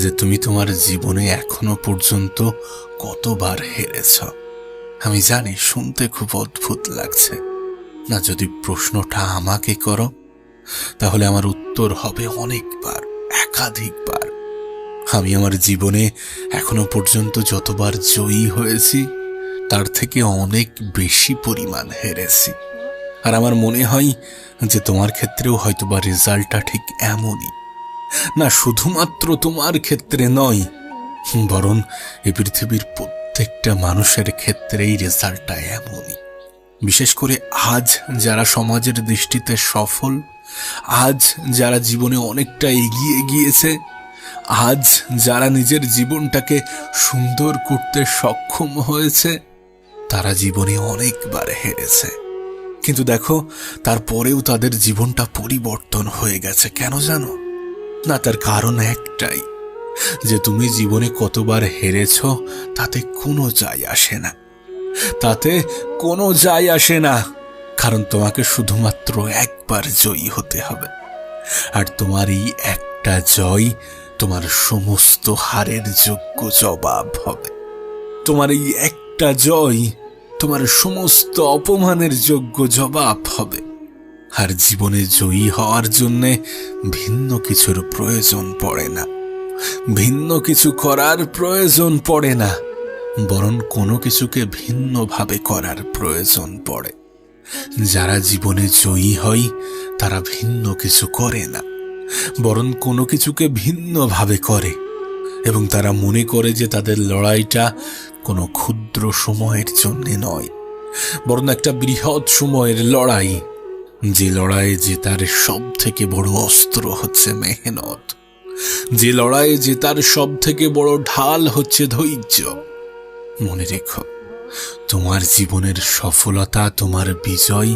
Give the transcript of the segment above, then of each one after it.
যে তুমি তোমার জীবনে এখনো পর্যন্ত কতবার হেরেছ। আমি জানি শুনতে খুব অদ্ভুত লাগছে না, যদি প্রশ্নটা আমাকে করো তাহলে আমার উত্তর হবে অনেকবার, একাধিকবার। আমি আমার জীবনে এখনো পর্যন্ত যতবার জয়ী হয়েছি তার থেকে অনেক বেশি পরিমাণ হেরেছি। আর আমার মনে হয় যে তোমার ক্ষেত্রেও হয়তোবা রেজাল্টটা ঠিক এমনই। না, শুধুমাত্র তোমার ক্ষেত্রে নয়, বরং এই পৃথিবীর প্রত্যেকটা মানুষের ক্ষেত্রেই রেজাল্টটা এমনই। বিশেষ করে আজ যারা সমাজের দৃষ্টিতে সফল, আজ যারা জীবনে অনেকটা এগিয়ে গিয়েছে, আজ যারা নিজের জীবনটাকে সুন্দর করতে সক্ষম হয়েছে, তারা জীবনে অনেকবার হেরেছে। কিন্তু দেখো, তারপরেও তাদের জীবনটা পরিবর্তন হয়ে গেছে। কেন জানো? না, তার কারণ একটাই, যে তুমি জীবনে কতবার হেরেছ তাতে কোনো যায় আসে না। তাতে কোনো যায় আসে না, কারণ তোমাকে শুধুমাত্র একবার জয়ী হতে হবে। আর তোমার এই একটা জয় তোমার সমস্ত হারের যোগ্য জবাব হবে। তোমার এই একটা জয় তোমার সমস্ত অপমানের যোগ্য জবাব হবে। আর জীবনে জয়ী হওয়ার জন্যে ভিন্ন কিছুর প্রয়োজন পড়ে না, ভিন্ন কিছু করার প্রয়োজন পড়ে না, বরং কোনো কিছুকে ভিন্নভাবে করার প্রয়োজন পড়ে। যারা জীবনে জয়ী হয় তারা ভিন্ন কিছু করে না, বরং কোনো কিছুকে ভিন্নভাবে করে। এবং তারা মনে করে যে তাদের লড়াইটা কোনো ক্ষুদ্র সময়ের জন্য নয়, বরং একটা বৃহৎ সময়ের লড়াই। যে লড়াইয়ে জেতার সব থেকে বড় অস্ত্র হচ্ছে মেহনত, যে লড়াইয়ে জেতার সব থেকে বড় ঢাল হচ্ছে ধৈর্য। মনে রেখো, তোমার জীবনের সফলতা, তোমার বিজয়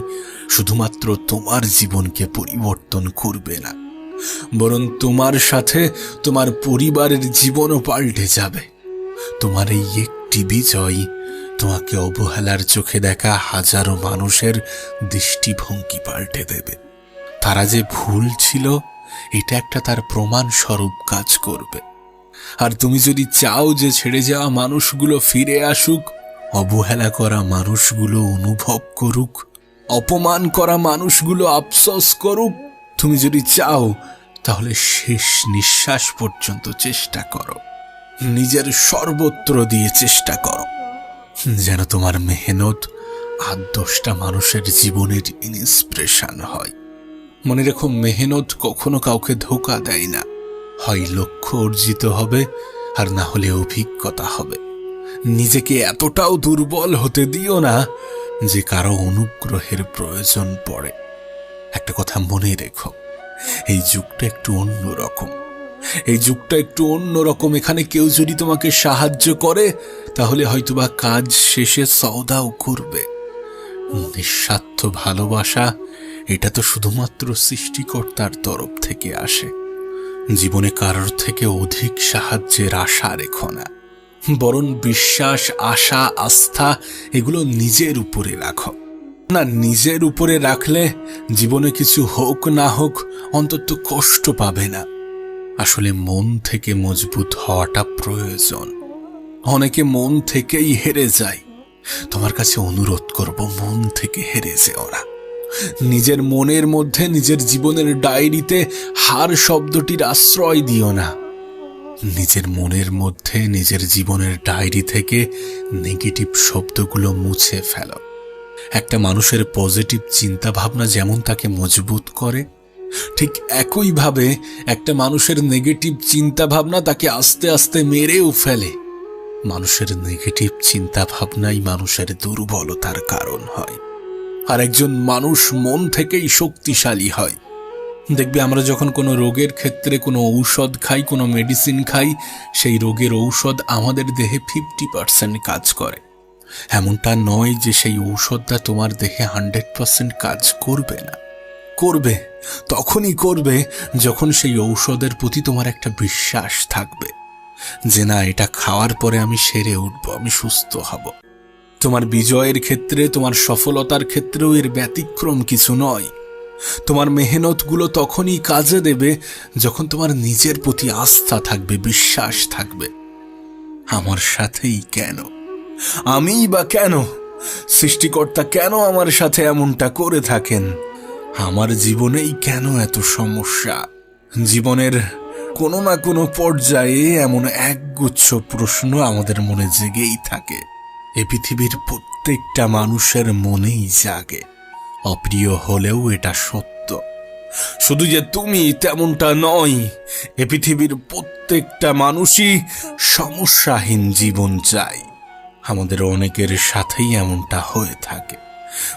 শুধুমাত্র তোমার জীবনকে পরিবর্তন করবে না, বরং তোমার সাথে তোমার পরিবারের জীবনও পাল্টে যাবে। তোমার এই একটি বিজয় তোমাকে অবহেলার চোখে দেখা হাজারো মানুষের দৃষ্টিভঙ্গি পাল্টে দেবে। তারা যে ভুল ছিল এটা একটা তার প্রমাণ স্বরূপ কাজ করবে। আর তুমি যদি চাও যে ছেড়ে যাওয়া মানুষগুলো ফিরে আসুক, অবহেলা করা মানুষগুলো অনুভব করুক, অপমান করা মানুষগুলো আফসোস করুক, তুমি যদি চাও তাহলে শেষ নিঃশ্বাস পর্যন্ত চেষ্টা করো, নিজের সর্বত্র দিয়ে চেষ্টা করো, যেন তোমার মেহনত ৮-১০টা মানুষের জীবনের ইন্সপিরেশন হয়। মনে রেখো, মেহনত কখনো কাউকে ধোঁকা দেয় না। হয় লক্ষ্য অর্জিত হবে, আর না হলে অভিজ্ঞতা হবে। নিজেকে এতটাও দুর্বল হতে দিও না যে কারো অনুগ্রহের প্রয়োজন পড়ে। একটা কথা মনে রেখো, এই যুগটা একটু অন্যরকম, এই যুগটা একটু অন্যরকম। এখানে কেউ যদি তোমাকে সাহায্য করে তাহলে হয়তোবা কাজ শেষে সওদাও করবে। নিঃস্বার্থ ভালোবাসা এটা তো শুধুমাত্র সৃষ্টিকর্তার তরফ থেকে আসে। জীবনে কারোর থেকে অধিক সাহায্যের আশা রেখো না, বরং বিশ্বাস, আশা, আস্থা এগুলো নিজের উপরে রাখো। না, নিজের উপরে রাখলে জীবনে কিছু হোক না হোক অন্তত কষ্ট পাবে না। আসলে মন থেকে মজবুত হওয়াটা প্রয়োজন। অনেকে মন থেকেই হেরে যায়। তোমার কাছে অনুরোধ করব, মন থেকে হেরে যেও না। নিজের মনের মধ্যে, নিজের জীবনের ডায়েরিতে হার শব্দটির আশ্রয় দিও না। নিজের মনের মধ্যে, নিজের জীবনের ডায়েরি থেকে নেগেটিভ শব্দগুলো মুছে ফেলো। একটা মানুষের পজিটিভ চিন্তা ভাবনা যেমন তাকে মজবুত করে, ঠিক একইভাবে একটা মানুষের নেগেটিভ চিন্তা ভাবনা তাকে আস্তে আস্তে মেরেও ফেলে। মানুষের নেগেটিভ চিন্তা ভাবনাই মানুষের দুর্বলতার কারণ হয়। আর একজন মানুষ মন থেকেই শক্তিশালী হয়। দেখবে, আমরা যখন কোনো রোগের ক্ষেত্রে কোনো ঔষধ খাই, কোনো মেডিসিন খাই, সেই রোগের ঔষধ আমাদের দেহে 50% কাজ করে। এমনটা নয় যে সেই ঔষধটা তোমার দেহে 100% কাজ করবে না। করবে, তখনই করবে যখন সেই ঔষধের প্রতি তোমার একটা বিশ্বাস থাকবে যে না, এটা খাওয়ার পরে আমি সেরে উঠব, আমি সুস্থ হব। তোমার বিজয়ের ক্ষেত্রে, তোমার সফলতার ক্ষেত্রেও এর ব্যতিক্রম কিছু নয়। তোমার মেহনতগুলো তখনই কাজে দেবে যখন তোমার নিজের প্রতি আস্থা থাকবে, বিশ্বাস থাকবে। আমার সাথেই কেন? আমিই বা কেন? সৃষ্টিকর্তা কেন আমার সাথে এমনটা করে থাকেন? আমার জীবনেই কেন এত সমস্যা? জীবনের কোনো না কোনো পর্যায়ে এমন একগুচ্ছ প্রশ্ন আমাদের মনে জেগেই থাকে। এ পৃথিবীর প্রত্যেকটা মানুষের মনেই জাগে। অপ্রিয় হলেও এটা সত্য। শুধু যে তুমি তেমনটা নয়, এ পৃথিবীর প্রত্যেকটা মানুষই সমস্যাহীন জীবন চায়। আমাদের অনেকের সাথেই এমনটা হয়ে থাকে।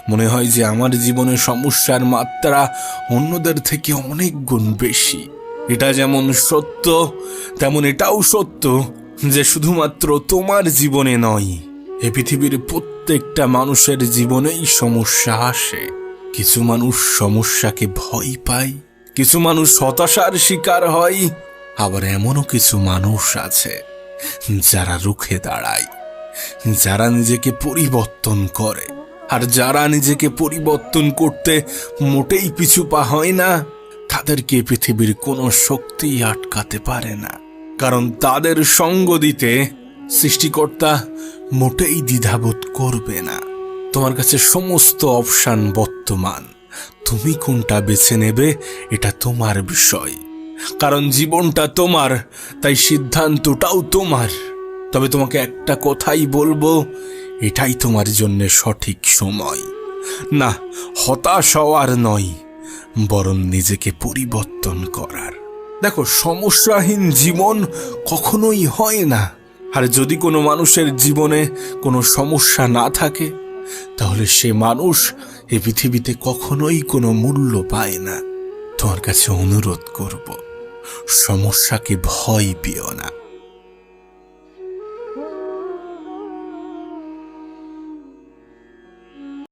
মনে হয় যে আমার জীবনে সমস্যার মাত্রা অন্যদের থেকে অনেক গুণ বেশি। এটা যেমন সত্য, তেমন এটাও সত্য যে শুধুমাত্র তোমার জীবনে নয়, এ পৃথিবীর প্রত্যেকটা মানুষের জীবনেই সমস্যা আসে। কিছু মানুষ সমস্যাকে ভয় পায়, কিছু মানুষ হতাশার শিকার হয়, আবার এমনও কিছু মানুষ আছে যারা রুখে দাঁড়ায়, যারা নিজেকে পরিবর্তন করে। আর যারা নিজেকে পরিবর্তন করতে মোটেই পিছু পা হয় না, তাদেরকে পৃথিবীর কোনো শক্তি আটকাতে পারে না। কারণ তাদের সঙ্গ দিতে সৃষ্টিকর্তা মোটেই দ্বিধাবোধ করবে না। তোমার কাছে সমস্ত অপশন বর্তমান, তুমি কোনটা বেছে নেবে এটা তোমার বিষয়। কারণ জীবনটা তোমার, তাই সিদ্ধান্তটাও তোমার। তবে তোমাকে একটা কথাই বলবো, এটাই তোমার জন্য সঠিক সময়। না হতাশ হওয়ার নয়, বরং নিজেকে পরিবর্তন করার। দেখো, সমস্যাহীন জীবন কখনোই হয় না। আর যদি কোনো মানুষের জীবনে কোনো সমস্যা না থাকে, তাহলে সে মানুষ এই পৃথিবীতে কখনোই কোনো মূল্য পায় না। তোমার কাছে অনুরোধ করব, সমস্যাকে ভয় পেও না।